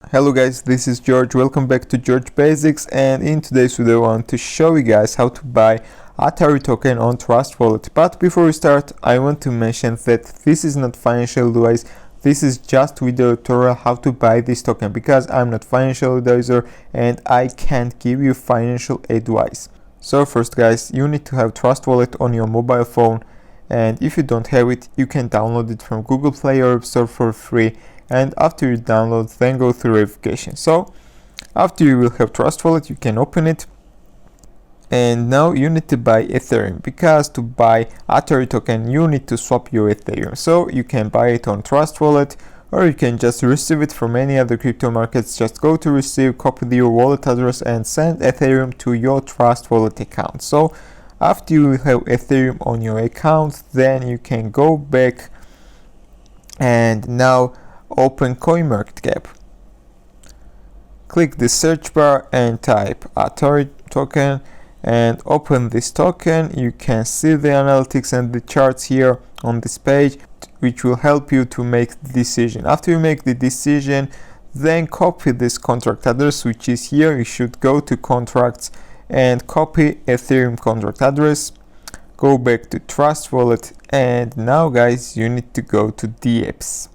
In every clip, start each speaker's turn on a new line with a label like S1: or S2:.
S1: Hello guys, this is George. Welcome back to George Basics, and in today's video I want to show you guys how to buy Atari Token on Trustwallet. But before we start, I want to mention that this is not financial advice. This is just video tutorial how to buy this token, because I'm not financial advisor and I can't give you financial advice. So first guys, you need to have Trustwallet on your mobile phone, and if you don't have it, you can download it from Google Play or App Store for free. And after you download, then go through verification. So after you will have Trustwallet, you can open it, and now you need to buy Ethereum, because to buy Atari token you need to swap your Ethereum. So you can buy it on Trustwallet, or you can just receive it from any other crypto markets. Just go to receive, copy your wallet address and send Ethereum to your Trustwallet account. So after you have Ethereum on your account, then you can go back and now open CoinMarketCap. Click the search bar and type Atari token and open this token. You can see the analytics and the charts here on this page, which will help you to make the decision. After you make the decision, then copy this contract address, which is here. You should go to contracts and copy Ethereum contract address. Go back to Trustwallet, and now guys, you need to go to the apps.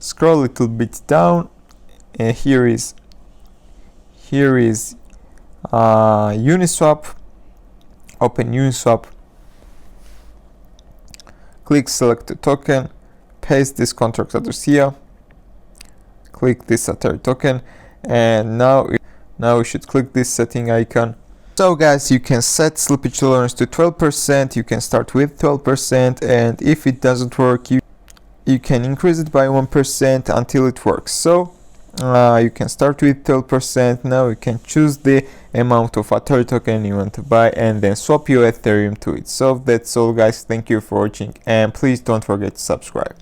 S1: Scroll a little bit down, and here is Uniswap. Open Uniswap, click select the token, paste this contract address here, click this Atari token, and now you should click this setting icon. So guys, you can set slippage tolerance to 12%. You can start with 12%, and if it doesn't work, you can increase it by 1% until it works. So you can start with 12%. Now you can choose the amount of Atari token you want to buy and then swap your Ethereum to it. So that's all guys. Thank you for watching, and please don't forget to subscribe.